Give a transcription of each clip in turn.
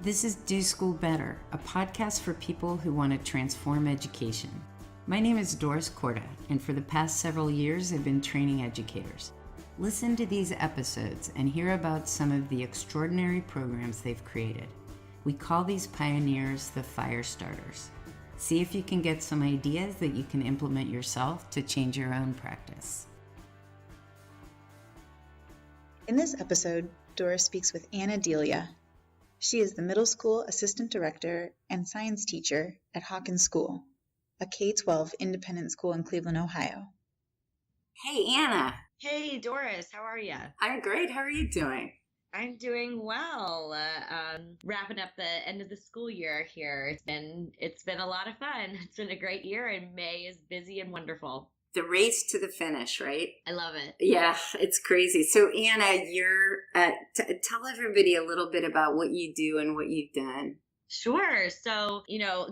This is Do School Better, a podcast for people who want to transform education. My name is Doris Korda, and for the past several years, I've been training educators. Listen to these episodes and hear about some of the extraordinary programs they've created. We call these pioneers the fire starters. See if you can get some ideas that you can implement yourself to change your own practice. In this episode, Doris speaks with Anna Delia. She is the Middle School Assistant Director and Science Teacher at Hawken School, a K-12 independent school in Cleveland, Ohio. Hey, Anna. Hey, Doris. How are you? I'm great. How are you doing? I'm doing well. Wrapping up the end of the school year here. It's been a lot of fun. It's been a great year, and May is busy and wonderful. The race to the finish, right? I love it. Yeah, it's crazy. So, Anna, you're tell everybody a little bit about what you do and what you've done. Sure. So,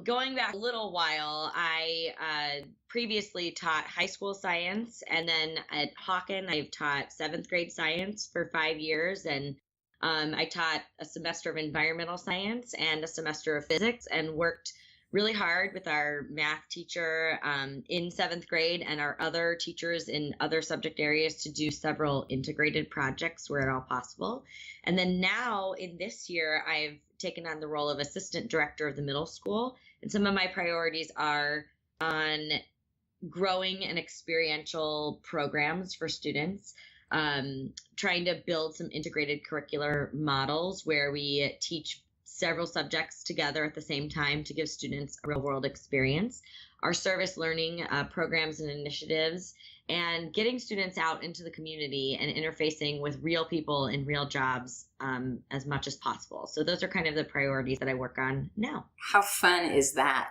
going back a little while, I previously taught high school science, and then at Hawken, I've taught 7th grade science for 5 years, and I taught a semester of environmental science and a semester of physics, and worked really hard with our math teacher in 7th grade and our other teachers in other subject areas to do several integrated projects where at all possible. And then now in this year, I've taken on the role of assistant director of the middle school. And some of my priorities are on growing and experiential programs for students, trying to build some integrated curricular models where we teach several subjects together at the same time to give students a real-world experience, our service learning programs and initiatives, and getting students out into the community and interfacing with real people in real jobs as much as possible. So those are kind of the priorities that I work on now. How fun is that?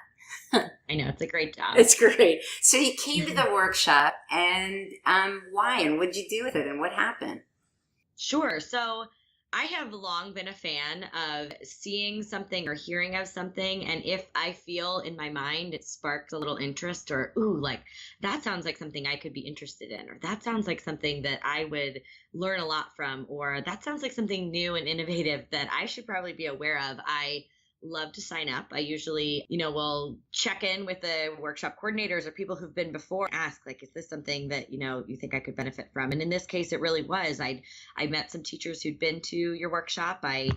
I know, it's a great job. It's great. So you came to the workshop, and why, and what did you do with it, and what happened? Sure. So I have long been a fan of seeing something or hearing of something, and if I feel in my mind it sparks a little interest, or that sounds like something I could be interested in, or that sounds like something that I would learn a lot from, or that sounds like something new and innovative that I should probably be aware of, I love to sign up. I usually, will check in with the workshop coordinators or people who've been before, ask, is this something that, you think I could benefit from? And in this case, it really was. I met some teachers who'd been to your workshop. I,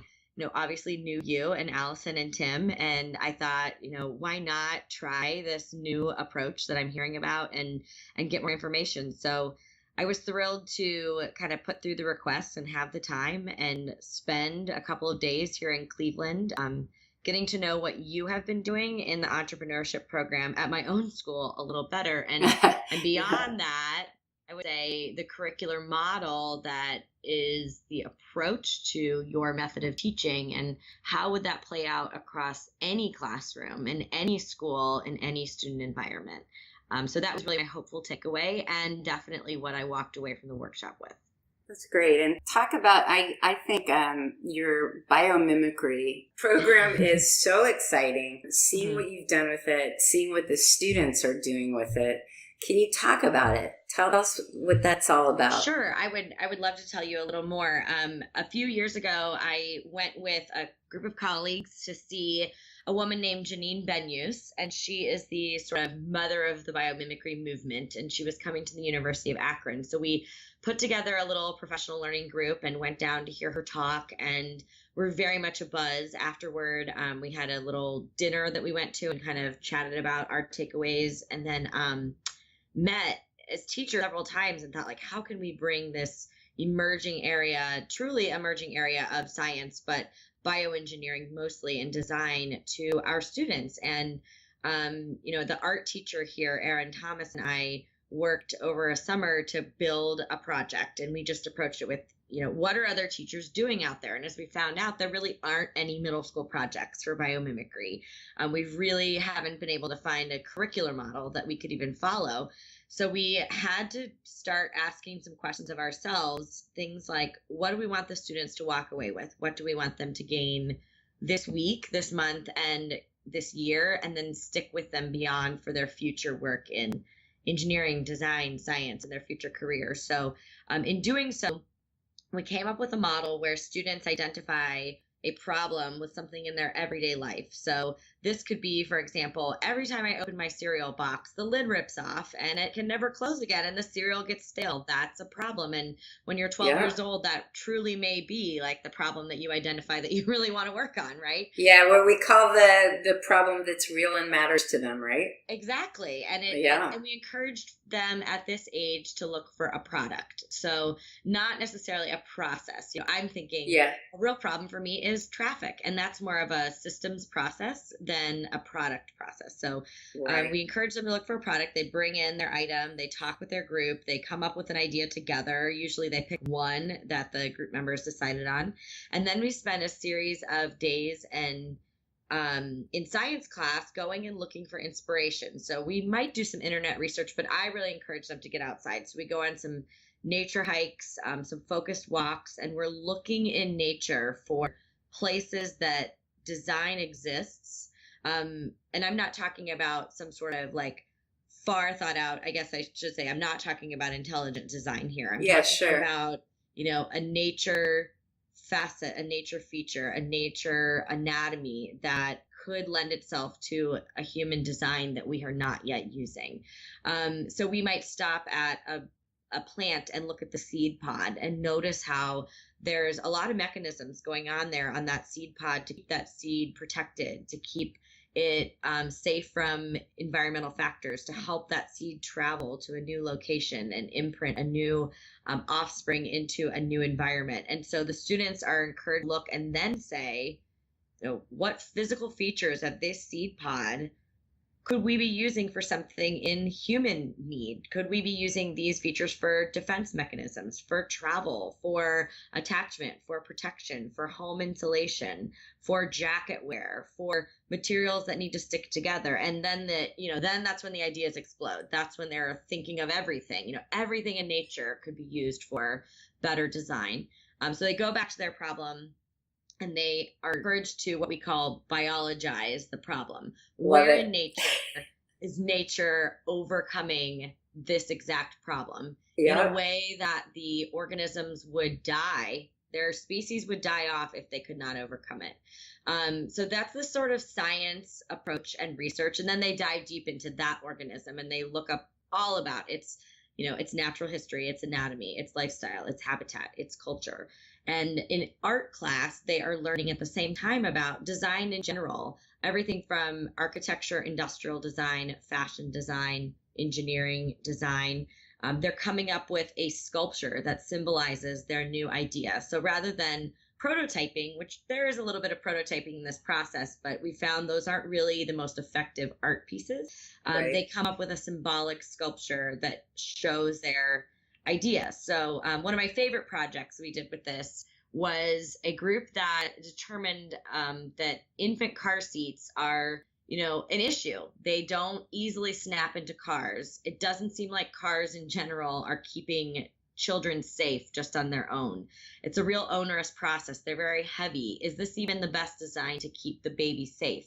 obviously knew you and Allison and Tim, and I thought, why not try this new approach that I'm hearing about and get more information? So I was thrilled to kind of put through the request and have the time and spend a couple of days here in Cleveland, getting to know what you have been doing in the entrepreneurship program at my own school a little better. And beyond that, I would say the curricular model that is the approach to your method of teaching, and how would that play out across any classroom, in any school, in any student environment. So that was really my hopeful takeaway, and definitely what I walked away from the workshop with. That's great. And talk about, I think your Biomimicry program is so exciting. Seeing what you've done with it, seeing what the students are doing with it. Can you talk about it? Tell us what that's all about. Sure. I would love to tell you a little more. A few years ago, I went with a group of colleagues to see a woman named Janine Benyus, and she is the sort of mother of the biomimicry movement, and she was coming to the University of Akron. So we put together a little professional learning group and went down to hear her talk, and we're very much a buzz afterward. We had a little dinner that we went to and kind of chatted about our takeaways, and then met as teachers several times and thought, how can we bring this truly emerging area of science, but bioengineering mostly, and design to our students. And, the art teacher here, Erin Thomas, and I worked over a summer to build a project, and we just approached it with, what are other teachers doing out there? And as we found out, there really aren't any middle school projects for biomimicry. We really haven't been able to find a curricular model that we could even follow. So we had to start asking some questions of ourselves, things like, what do we want the students to walk away with? What do we want them to gain this week, this month, and this year, and then stick with them beyond for their future work in engineering, design, science, and their future careers? So in doing so, we came up with a model where students identify a problem with something in their everyday life. So this could be, for example, every time I open my cereal box, the lid rips off and it can never close again and the cereal gets stale. That's a problem. And when you're 12 years old, that truly may be like the problem that you identify that you really want to work on, right? Yeah, what we call the problem that's real and matters to them, right? Exactly. And and we encouraged them at this age to look for a product. So not necessarily a process. I'm thinking a real problem for me is traffic, and that's more of a systems process than a product process. So we encourage them to look for a product. They bring in their item, they talk with their group, they come up with an idea together. Usually they pick one that the group members decided on. And then we spend a series of days and in science class going and looking for inspiration. So we might do some internet research, but I really encourage them to get outside. So we go on some nature hikes, some focused walks, and we're looking in nature for places that design exists. And I'm not talking about some sort of like far thought out, I guess I should say, I'm not talking about intelligent design here. I'm talking about, a nature facet, a nature feature, a nature anatomy that could lend itself to a human design that we are not yet using. So we might stop at a plant and look at the seed pod and notice how there's a lot of mechanisms going on there on that seed pod to keep that seed protected, to keep it safe from environmental factors, to help that seed travel to a new location and imprint a new offspring into a new environment. And so the students are encouraged to look and then say, what physical features of this seed pod could we be using for something in human need? Could we be using these features for defense mechanisms, for travel, for attachment, for protection, for home insulation, for jacket wear, for materials that need to stick together? And then then that's when the ideas explode. That's when they're thinking of everything. Everything in nature could be used for better design. So they go back to their problem, and they are encouraged to what we call biologize the problem. Where in nature is nature overcoming this exact problem in a way that the organisms would die, their species would die off if they could not overcome it. So that's the sort of science approach and research. And then they dive deep into that organism and they look up all about its natural history, its anatomy, its lifestyle, its habitat, its culture. And in art class, they are learning at the same time about design in general, everything from architecture, industrial design, fashion design, engineering design. They're coming up with a sculpture that symbolizes their new idea. So rather than prototyping, which there is a little bit of prototyping in this process, but we found those aren't really the most effective art pieces. They come up with a symbolic sculpture that shows their idea. So one of my favorite projects we did with this was a group that determined that infant car seats are, an issue. They don't easily snap into cars. It doesn't seem like cars in general are keeping children safe just on their own. It's a real onerous process. They're very heavy. Is this even the best design to keep the baby safe?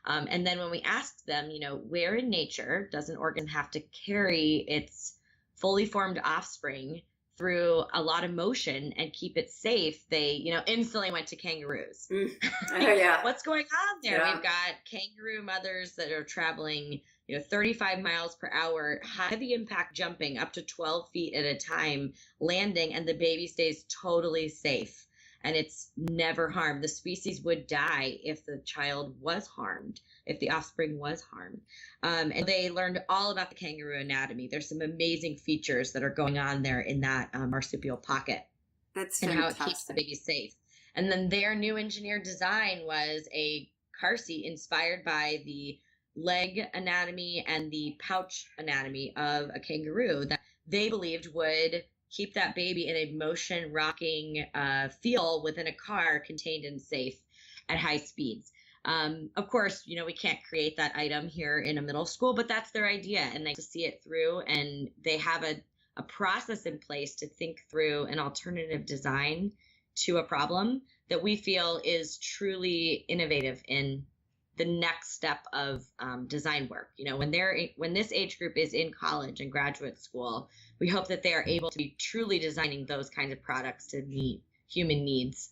And then when we asked them, where in nature does an organ have to carry its fully formed offspring through a lot of motion and keep it safe, they, instantly went to kangaroos. What's going on there? Yeah. We've got kangaroo mothers that are traveling, 35 miles per hour, heavy impact jumping up to 12 feet at a time, landing, and the baby stays totally safe. And it's never harmed. The species would die if the child was harmed, if the offspring was harmed. And they learned all about the kangaroo anatomy. There's some amazing features that are going on there in that marsupial pocket. That's and fantastic. how it keeps the baby safe. And then their new engineered design was a car seat inspired by the leg anatomy and the pouch anatomy of a kangaroo that they believed would keep that baby in a motion rocking feel within a car contained and safe at high speeds. Of course, we can't create that item here in a middle school, but that's their idea, and they to see it through, and they have a process in place to think through an alternative design to a problem that we feel is truly innovative in the next step of design work. When this age group is in college and graduate school, we hope that they are able to be truly designing those kinds of products to meet human needs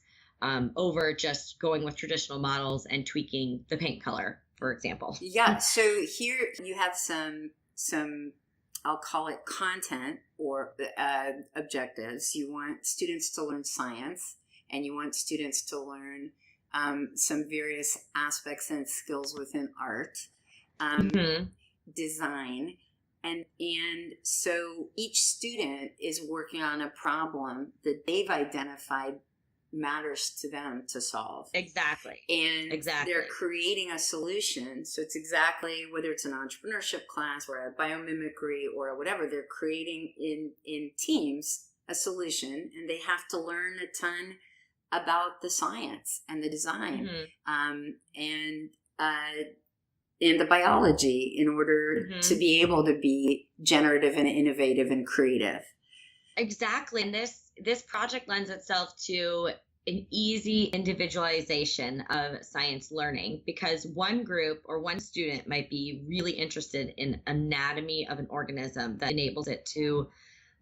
over just going with traditional models and tweaking the paint color, for example. Yeah. So here you have some I'll call it content or objectives. You want students to learn science, and you want students to learn some various aspects and skills within art, design, and so each student is working on a problem that they've identified matters to them to solve. Exactly. And they're creating a solution. So it's exactly, whether it's an entrepreneurship class or a biomimicry or whatever, they're creating in teams a solution, and they have to learn a ton about the science and the design, and the biology in order to be able to be generative and innovative and creative. Exactly. And this project lends itself to an easy individualization of science learning, because one group or one student might be really interested in anatomy of an organism that enables it to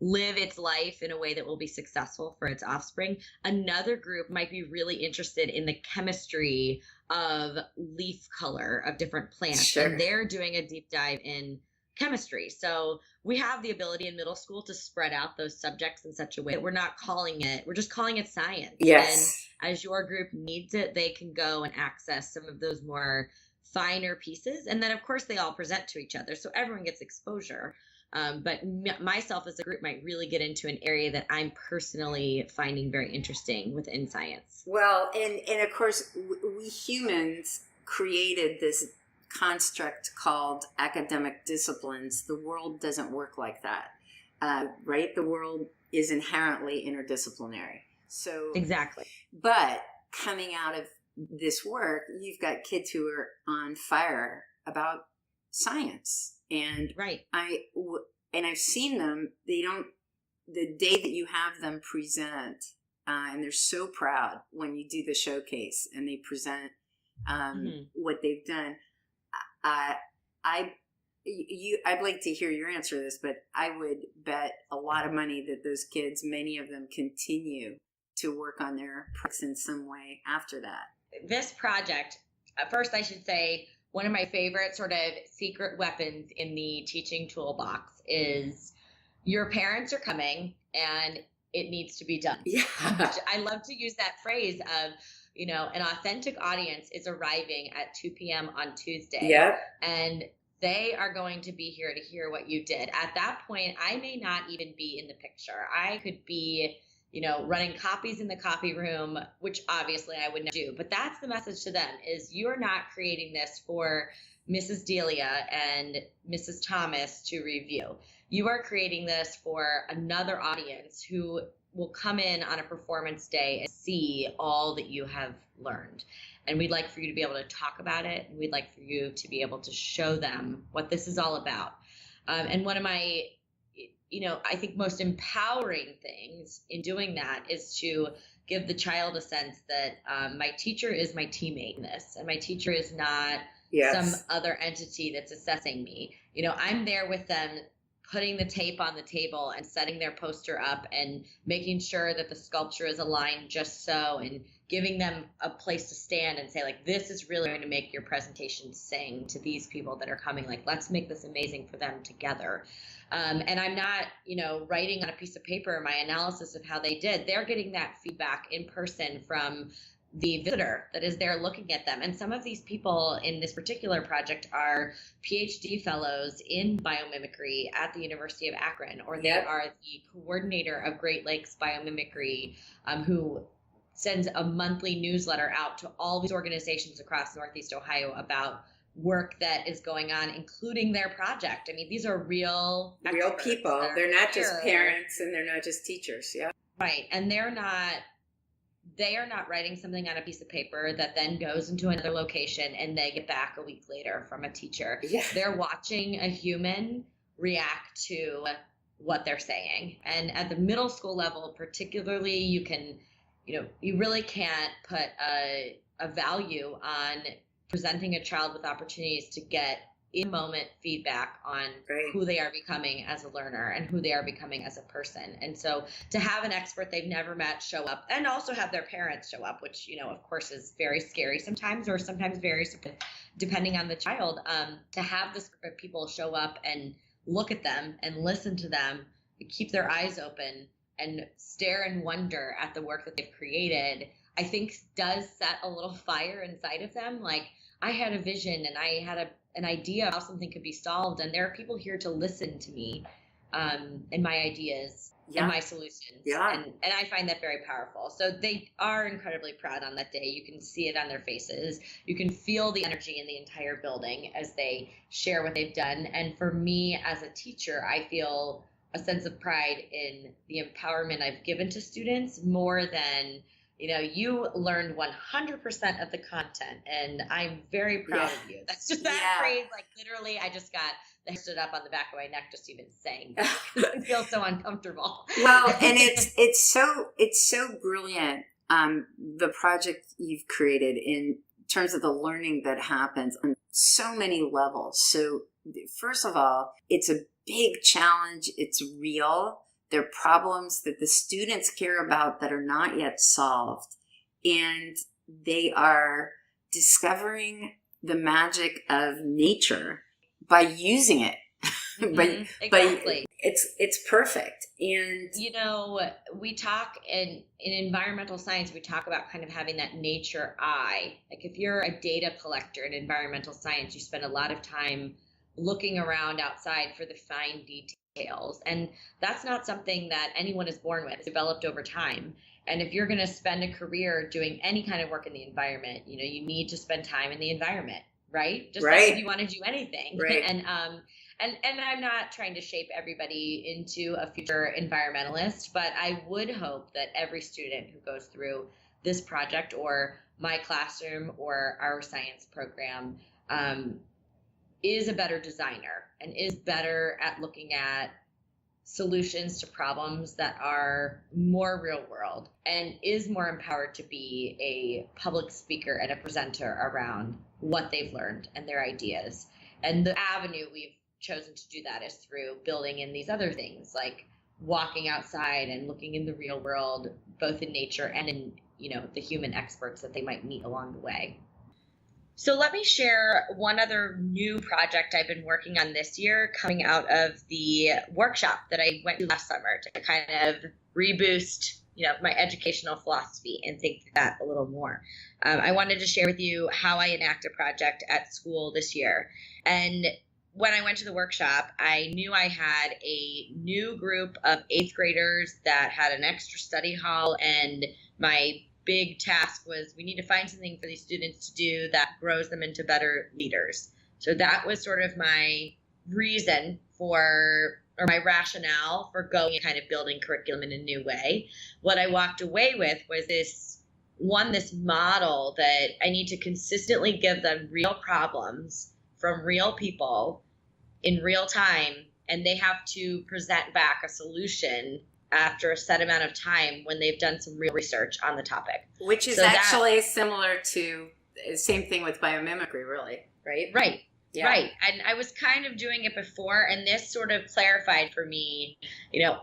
live its life in a way that will be successful for its offspring. Another group might be really interested in the chemistry of leaf color of different plants, and they're doing a deep dive in chemistry. So we have the ability in middle school to spread out those subjects in such a way that we're just calling it science. Yes. And as your group needs it, they can go and access some of those more finer pieces. And then of course they all present to each other, so everyone gets exposure. But myself as a group might really get into an area that I'm personally finding very interesting within science. Well, and of course we humans created this construct called academic disciplines. The world doesn't work like that, right? The world is inherently interdisciplinary. So exactly. But coming out of this work, you've got kids who are on fire about science, and I've seen them. The day that you have them present, and they're so proud when you do the showcase and they present what they've done. I'd like to hear your answer to this, but I would bet a lot of money that those kids, many of them, continue to work on their projects in some way after that. This project, first I should say, one of my favorite sort of secret weapons in the teaching toolbox is your parents are coming and it needs to be done. Yeah. I love to use that phrase of, an authentic audience is arriving at 2 p.m. on Tuesday. Yep. And they are going to be here to hear what you did. At that point, I may not even be in the picture. I could be, running copies in the copy room, which obviously I would never do. But that's the message to them, is you're not creating this for Mrs. Delia and Mrs. Thomas to review. You are creating this for another audience who will come in on a performance day and see all that you have learned. And we'd like for you to be able to talk about it. And we'd like for you to be able to show them what this is all about. And one of my, I think most empowering things in doing that is to give the child a sense that my teacher is my teammate in this, and my teacher is not some other entity that's assessing me. I'm there with them, putting the tape on the table and setting their poster up and making sure that the sculpture is aligned just so, and giving them a place to stand and say, like, this is really going to make your presentation sing to these people that are coming. Like, let's make this amazing for them together. And I'm not, writing on a piece of paper my analysis of how they did. They're getting that feedback in person from the visitor that is there looking at them. And some of these people in this particular project are PhD fellows in biomimicry at the University of Akron, or they are the coordinator of Great Lakes Biomimicry, who sends a monthly newsletter out to all these organizations across Northeast Ohio about work that is going on, including their project. I mean, these are real people. They're not just parents, and they're not just teachers. Yeah. Right. And they are not writing something on a piece of paper that then goes into another location and they get back a week later from a teacher. Yeah. They're watching a human react to what they're saying. And at the middle school level, particularly, you really can't put a value on presenting a child with opportunities to get in moment feedback on who they are becoming as a learner and who they are becoming as a person. And so to have an expert they've never met show up, and also have their parents show up, which, of course is very scary sometimes, or sometimes very, depending on the child, to have this group of people show up and look at them and listen to them, keep their eyes open and stare in wonder at the work that they've created, I think does set a little fire inside of them. Like, I had a vision and I had an idea of how something could be solved, and there are people here to listen to me and my ideas and my solutions. And I find that very powerful. So they are incredibly proud on that day. You can see it on their faces. You can feel the energy in the entire building as they share what they've done. And for me as a teacher, I feel a sense of pride in the empowerment I've given to students more than, you learned 100% of the content, and I'm very proud of you. That's just that phrase. Like, literally, I just got the hair stood up on the back of my neck just even saying that. I feel so uncomfortable. Well, and it's so brilliant. The project you've created in terms of the learning that happens on so many levels. So first of all, it's a big challenge. It's real. They're problems that the students care about that are not yet solved. And they are discovering the magic of nature by using it. Exactly. It's perfect. And we talk in environmental science, we talk about kind of having that nature eye. Like, if you're a data collector in environmental science, you spend a lot of time looking around outside for the fine details. And that's not something that anyone is born with. It's developed over time. And if you're going to spend a career doing any kind of work in the environment, you need to spend time in the environment, right? Just like if you want to do anything. Right. And I'm not trying to shape everybody into a future environmentalist, but I would hope that every student who goes through this project or my classroom or our science program is a better designer and is better at looking at solutions to problems that are more real world, and is more empowered to be a public speaker and a presenter around what they've learned and their ideas. And the avenue we've chosen to do that is through building in these other things, like walking outside and looking in the real world, both in nature and in, the human experts that they might meet along the way. So let me share one other new project I've been working on this year, coming out of the workshop that I went to last summer to kind of reboost, my educational philosophy and think that a little more. I wanted to share with you how I enact a project at school this year. And when I went to the workshop, I knew I had a new group of 8th graders that had an extra study hall, and my big task was we need to find something for these students to do that grows them into better leaders. So that was sort of my reason or my rationale for going and kind of building curriculum in a new way. What I walked away with was this model that I need to consistently give them real problems from real people in real time, and they have to present back a solution after a set amount of time when they've done some real research on the topic. Which is actually similar to the same thing with biomimicry, really, right? Right. Yeah. Right. And I was kind of doing it before, and this sort of clarified for me,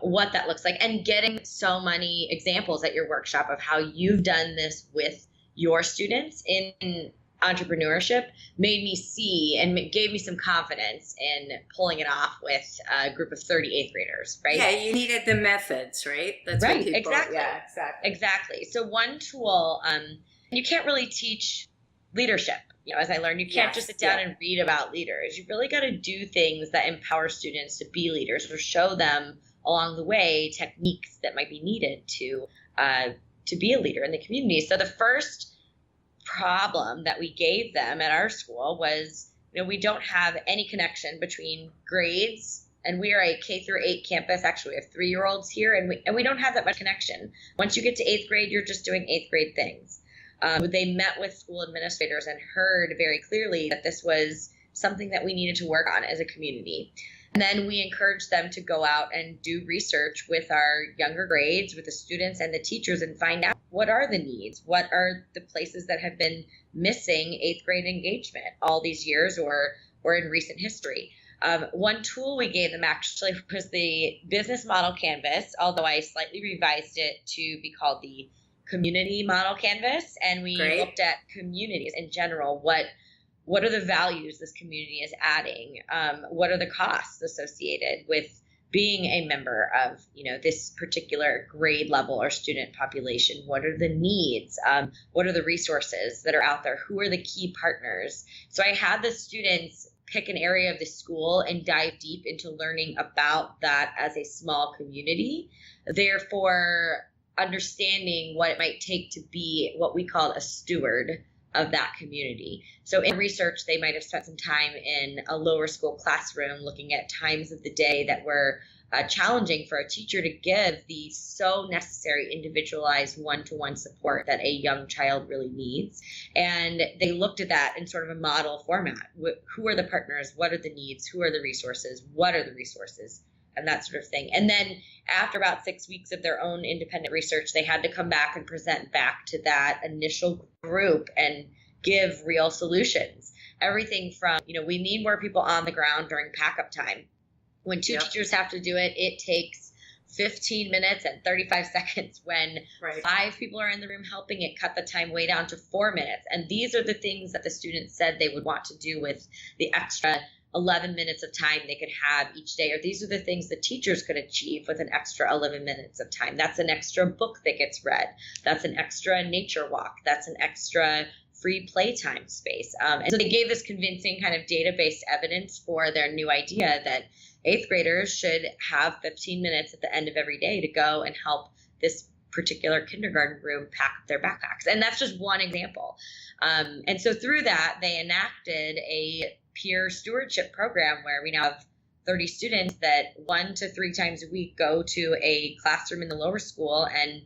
what that looks like. And getting so many examples at your workshop of how you've done this with your students in entrepreneurship made me see and gave me some confidence in pulling it off with a group of 38th graders, right? Yeah, you needed the methods, right? That's right, what people, exactly. Yeah, Exactly. So one tool, you can't really teach leadership. As I learned, you can't just sit down and read about leaders. You really got to do things that empower students to be leaders, or show them along the way techniques that might be needed to be a leader in the community. So the first problem that we gave them at our school was, we don't have any connection between grades, and we are a K through 8 campus. Actually, we have 3-year-olds here, and we don't have that much connection. Once you get to 8th grade, you're just doing 8th grade things. They met with school administrators and heard very clearly that this was something that we needed to work on as a community. And then we encouraged them to go out and do research with our younger grades, with the students and the teachers, and find out what are the needs, what are the places that have been missing 8th grade engagement all these years, or or in recent history. One tool we gave them actually was the business model canvas, although I slightly revised it to be called the community model canvas. And we looked at communities in general. What are the values this community is adding? What are the costs associated with being a member of, this particular grade level or student population? What are the needs? What are the resources that are out there? Who are the key partners? So I had the students pick an area of the school and dive deep into learning about that as a small community, therefore understanding what it might take to be what we call a steward of that community. So in research, they might have spent some time in a lower school classroom looking at times of the day that were challenging for a teacher to give the so necessary individualized one-to-one support that a young child really needs. And they looked at that in sort of a model format. Who are the partners? What are the needs? Who are the resources? What are the resources? And that sort of thing. And then after about 6 weeks of their own independent research, they had to come back and present back to that initial group and give real solutions. Everything from, we need more people on the ground during pack-up time. When two teachers have to do it, it takes 15 minutes and 35 seconds. When 5 people are in the room helping, it cut the time way down to 4 minutes. And these are the things that the students said they would want to do with the extra 11 minutes of time they could have each day, or these are the things the teachers could achieve with an extra 11 minutes of time. That's an extra book that gets read. That's an extra nature walk. That's an extra free playtime space. And so they gave this convincing kind of data-based evidence for their new idea that 8th graders should have 15 minutes at the end of every day to go and help this particular kindergarten room pack up their backpacks. And that's just one example. And so through that, they enacted a peer stewardship program where we now have 30 students that 1 to 3 times a week go to a classroom in the lower school, and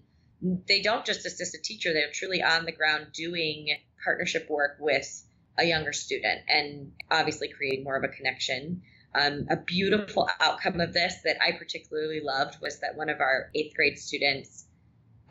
they don't just assist a teacher, they're truly on the ground doing partnership work with a younger student and obviously creating more of a connection. A beautiful outcome of this that I particularly loved was that one of our 8th grade students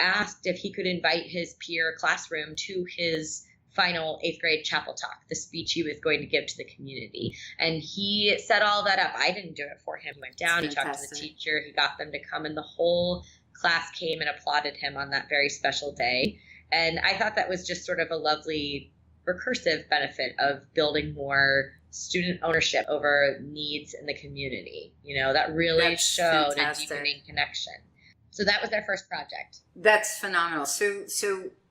asked if he could invite his peer classroom to his final 8th grade chapel talk, the speech he was going to give to the community. And he set all that up. I didn't do it for him. He went down, he talked to the teacher, he got them to come, and the whole class came and applauded him on that very special day. And I thought that was just sort of a lovely recursive benefit of building more student ownership over needs in the community. That really showed a deepening connection. So that was their first project. That's phenomenal. So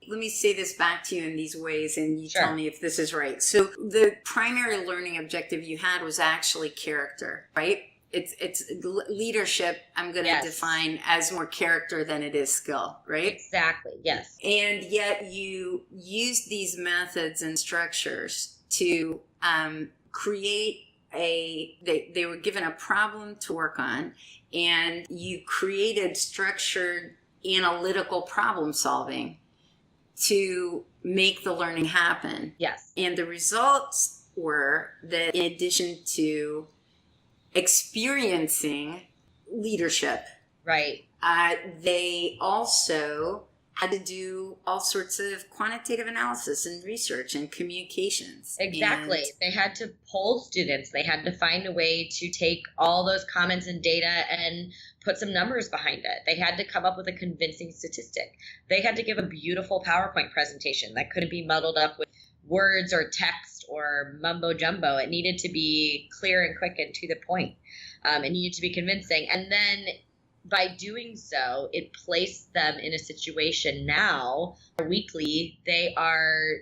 let me say this back to you in these ways, and you tell me if this is right. So the primary learning objective you had was actually character, right? It's leadership. I'm going to define as more character than it is skill, right? Exactly. Yes. And yet you use these methods and structures to create they were given a problem to work on, and you created structured analytical problem solving to make the learning happen. Yes. And the results were that in addition to experiencing leadership, they also had to do all sorts of quantitative analysis and research and communications. Exactly. They had to poll students. They had to find a way to take all those comments and data and put some numbers behind it. They had to come up with a convincing statistic. They had to give a beautiful PowerPoint presentation that couldn't be muddled up with words or text or mumbo jumbo. It needed to be clear and quick and to the point. It needed to be convincing. And then by doing so, it placed them in a situation now, weekly, they are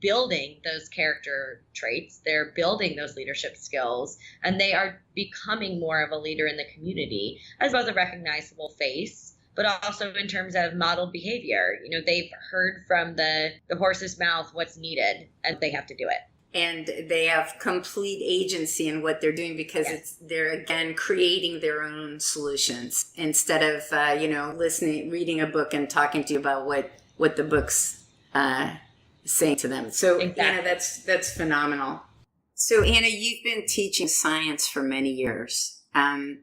building those character traits, they're building those leadership skills, and they are becoming more of a leader in the community, as well as a recognizable face, but also in terms of modeled behavior. They've heard from the horse's mouth what's needed, and they have to do it. And they have complete agency in what they're doing because they're again creating their own solutions instead of reading a book and talking to you about what the book's saying to them. So Anna, that's phenomenal. So Anna, you've been teaching science for many years, and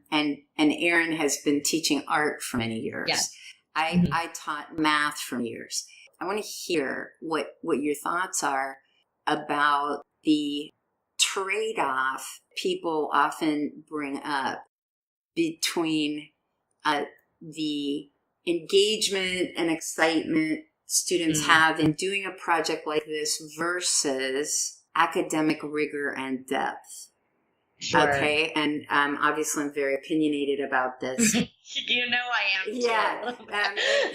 Erin has been teaching art for many years. Yes. I taught math for years. I want to hear what your thoughts are about the trade-off people often bring up between the engagement and excitement students have in doing a project like this versus academic rigor and depth. Sure. Okay, and obviously I'm very opinionated about this. You know I am too.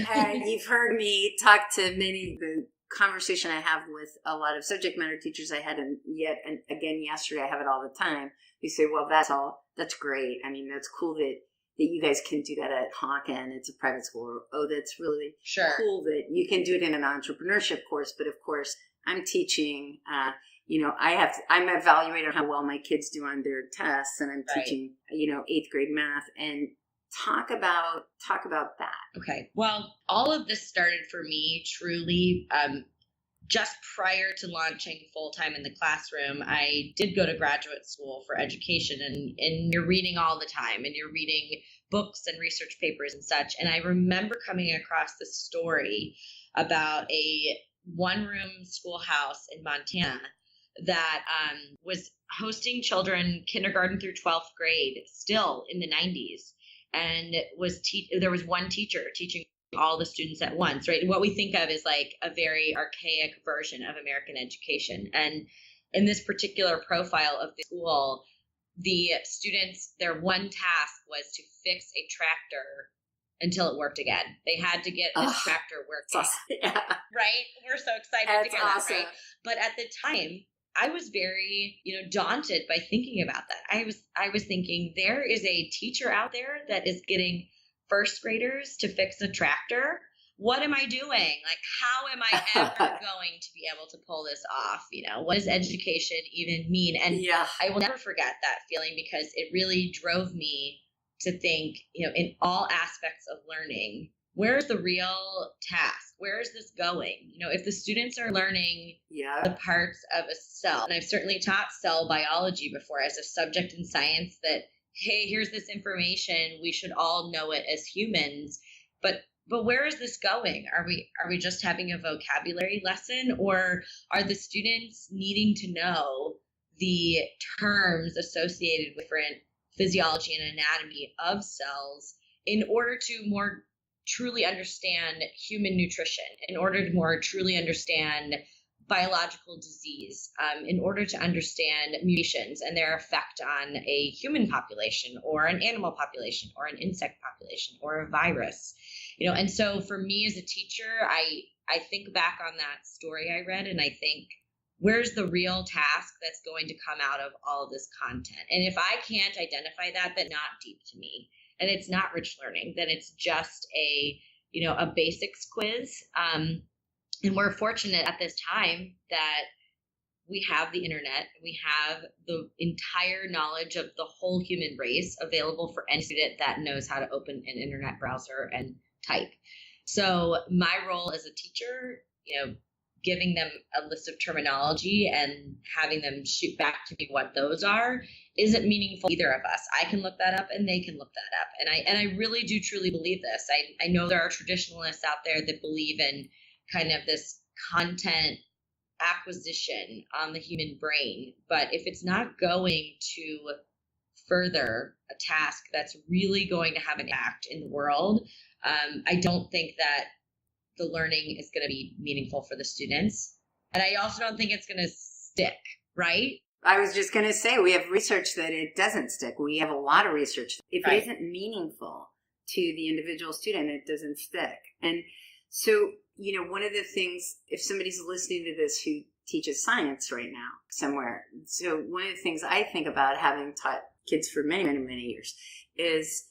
Yeah, you've heard me talk to the conversation I have with a lot of subject matter teachers I had, and again yesterday I have it all the time. They say, well, that's great. I mean, that's cool that you guys can do that at Hawken. It's a private school. Or, oh, that's really cool that you can do it in an entrepreneurship course. But of course, I'm teaching, I'm evaluating how well my kids do on their tests, and I'm teaching, 8th grade math, and talk about that. Okay. Well, all of this started for me truly just prior to launching full-time in the classroom. I did go to graduate school for education, and you're reading all the time, and you're reading books and research papers and such. And I remember coming across this story about a one-room schoolhouse in Montana that was hosting children kindergarten through 12th grade still in the 90s. And there was one teacher teaching all the students at once, right? What we think of is like a very archaic version of American education. And in this particular profile of the school, the students, their one task was to fix a tractor until it worked again. They had to get this tractor working. Awesome. Yeah. Right? We're so excited to get awesome. that, right? But at the time, I was very, daunted by thinking about that. I was thinking, there is a teacher out there that is getting first graders to fix a tractor. What am I doing? Like, how am I ever going to be able to pull this off? What does education even mean? And I will never forget that feeling, because it really drove me to think, in all aspects of learning, where's the real task? Where is this going? If the students are learning the parts of a cell, and I've certainly taught cell biology before as a subject in science, that, hey, here's this information, we should all know it as humans, but where is this going? Are we just having a vocabulary lesson, or are the students needing to know the terms associated with different physiology and anatomy of cells in order to more truly understand human nutrition, in order to more truly understand biological disease, in order to understand mutations and their effect on a human population or an animal population or an insect population or a virus, and so for me as a teacher, I think back on that story I read, and I think, where's the real task that's going to come out of all of this content? And if I can't identify that, then not deep to me. And it's not rich learning, then it's just a basics quiz. And we're fortunate at this time that we have the internet, we have the entire knowledge of the whole human race available for any student that knows how to open an internet browser and type. So my role as a teacher, giving them a list of terminology and having them shoot back to me what those are, isn't meaningful either of us. I can look that up and they can look that up. And I really do truly believe this. I know there are traditionalists out there that believe in kind of this content acquisition on the human brain. But if it's not going to further a task that's really going to have an impact in the world, I don't think that the learning is going to be meaningful for the students. And I also don't think it's going to stick, right? I was just going to say, we have research that it doesn't stick. We have a lot of research. If it isn't meaningful to the individual student, it doesn't stick. And so, one of the things, if somebody's listening to this who teaches science right now somewhere, so one of the things I think about, having taught kids for many, many, many years, is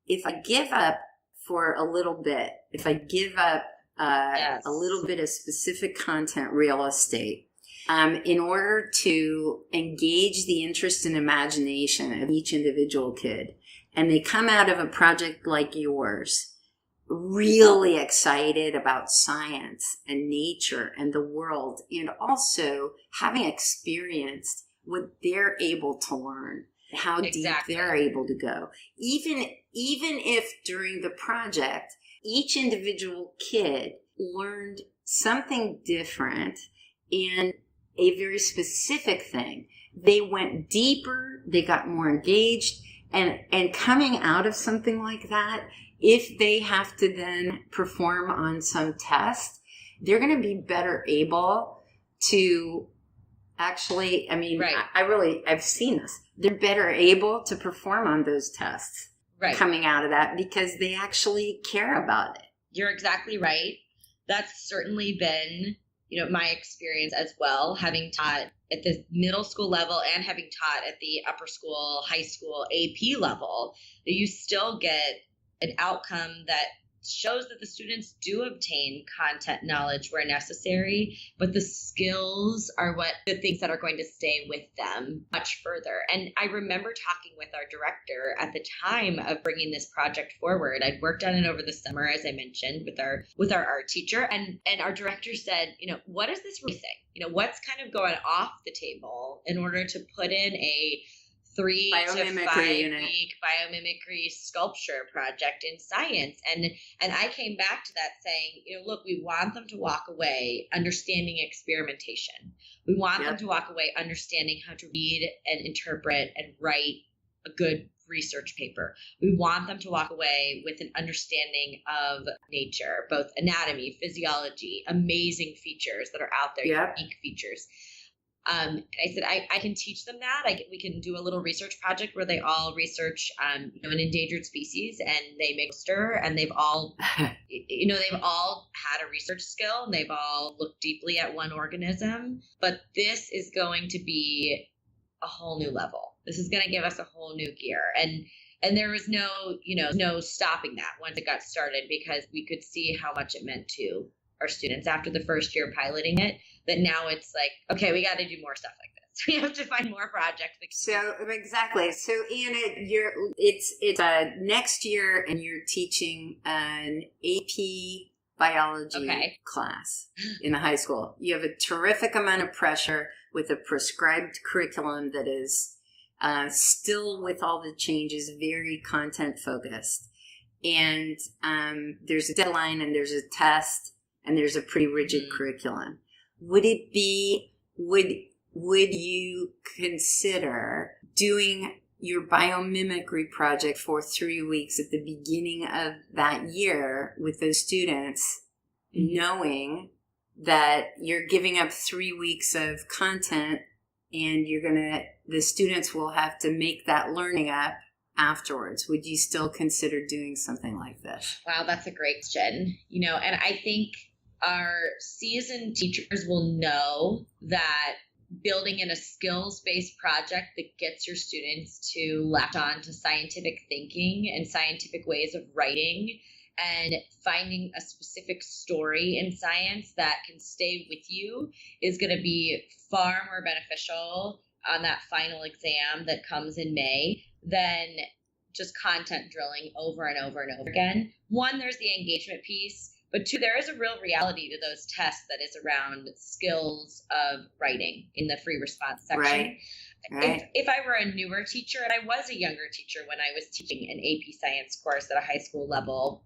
if I give up for a little bit, if I give up a little bit of specific content real estate, in order to engage the interest and imagination of each individual kid, and they come out of a project like yours really excited about science and nature and the world, and also having experienced what they're able to learn, how deep they're able to go, even if during the project each individual kid learned something different, and a very specific thing. They went deeper, they got more engaged, and coming out of something like that, if they have to then perform on some test, they're going to be better able to actually, I mean, right. I've seen this. They're better able to perform on those tests coming out of that because they actually care about it. You're exactly right. That's certainly been, my experience as well, having taught at the middle school level and having taught at the upper school, high school, AP level, that you still get an outcome that shows that the students do obtain content knowledge where necessary, but the skills are the things that are going to stay with them much further. And I remember talking with our director at the time of bringing this project forward. I'd worked on it over the summer, as I mentioned, with our art teacher, and our director said, what is this really saying? What's kind of going off the table in order to put in a 3 to 5 week biomimicry sculpture project in science. And I came back to that saying, look, we want them to walk away understanding experimentation. We want them to walk away understanding how to read and interpret and write a good research paper. We want them to walk away with an understanding of nature, both anatomy, physiology, amazing features that are out there, unique features. I said, I can teach them that. We can do a little research project where they all research, an endangered species, and they make a poster, and they've all, they've all had a research skill, and they've all looked deeply at one organism. But this is going to be a whole new level. This is going to give us a whole new gear. And there was no stopping that once it got started, because we could see how much it meant to our students after the first year piloting it, that now it's like, okay, we got to do more stuff like this. We have to find more projects. So exactly. So Anna, it's next year, and you're teaching an AP biology class in the high school. You have a terrific amount of pressure with a prescribed curriculum that is still, with all the changes, very content focused. And there's a deadline, and there's a test, and there's a pretty rigid curriculum. Would you consider doing your biomimicry project for 3 weeks at the beginning of that year with those students, knowing that you're giving up 3 weeks of content, and the students will have to make that learning up afterwards? Would you still consider doing something like this? Wow, that's a great question. And I think our seasoned teachers will know that building in a skills-based project that gets your students to latch on to scientific thinking and scientific ways of writing, and finding a specific story in science that can stay with you, is going to be far more beneficial on that final exam that comes in May than just content drilling over and over and over again. One, there's the engagement piece. But two, there is a real reality to those tests that is around skills of writing in the free response section. Right. If I were a newer teacher, and I was a younger teacher when I was teaching an AP science course at a high school level,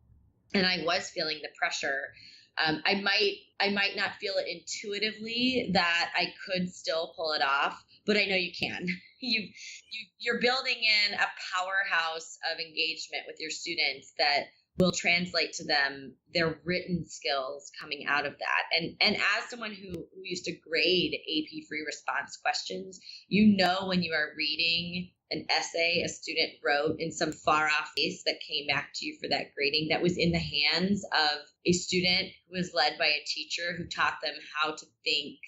and I was feeling the pressure, I might not feel it intuitively that I could still pull it off, but I know you can. You're building in a powerhouse of engagement with your students that will translate to them their written skills coming out of that. And as someone who used to grade AP free response questions, when you are reading an essay a student wrote in some far off place that came back to you for that grading, that was in the hands of a student who was led by a teacher who taught them how to think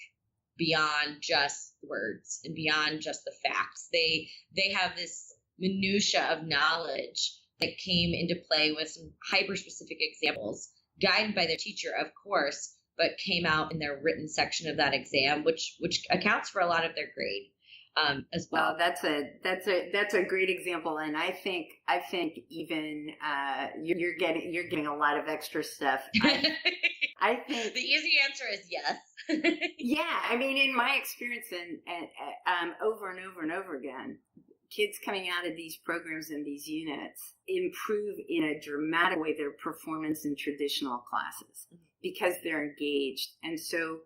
beyond just words and beyond just the facts. They have this minutia of knowledge that came into play with some hyper-specific examples, guided by their teacher, of course, but came out in their written section of that exam, which accounts for a lot of their grade as well. That's a great example, and I think even you're getting a lot of extra stuff. I think the easy answer is yes. Yeah, I mean, in my experience, and over and over and over again, kids coming out of these programs and these units improve in a dramatic way their performance in traditional classes because they're engaged. And so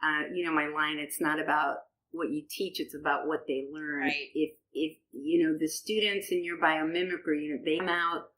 my line, it's not about what you teach, it's about what they learn. Right. If the students in your biomimicry, they come out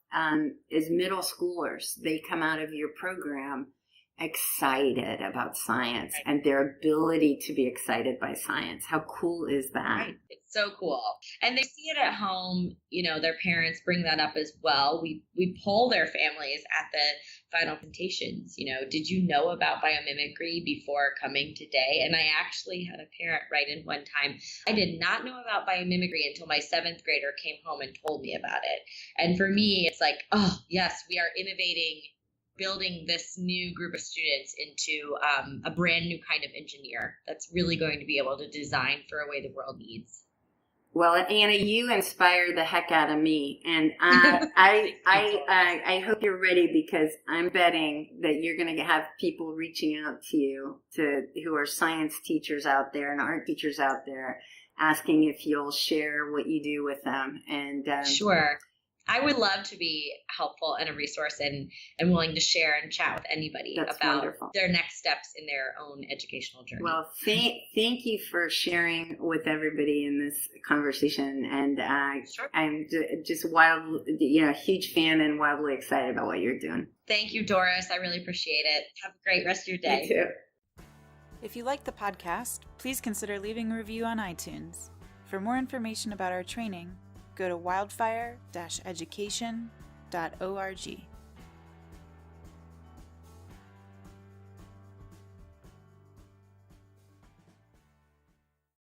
as middle schoolers, they come out of your program excited about science and their ability to be excited by science. How cool is that? Right. It's so cool. And they see it at home, their parents bring that up as well. We poll their families at the final presentations, did you know about biomimicry before coming today? And I actually had a parent write in one time, I did not know about biomimicry until my 7th grader came home and told me about it. And for me, it's like, oh yes, we are innovating, building this new group of students into a brand new kind of engineer that's really going to be able to design for a way the world needs. Well, Anna, you inspire the heck out of me, and I hope you're ready, because I'm betting that you're going to have people reaching out to you who are science teachers out there and art teachers out there, asking if you'll share what you do with them. And sure. I would love to be helpful and a resource and willing to share and chat with anybody That's about wonderful. Their next steps in their own educational journey. Well, thank you for sharing with everybody in this conversation. And Sure. I'm just huge fan and wildly excited about what you're doing. Thank you, Doris. I really appreciate it. Have a great rest of your day. You too. If you like the podcast, please consider leaving a review on iTunes. For more information about our training, go to wildfire-education.org.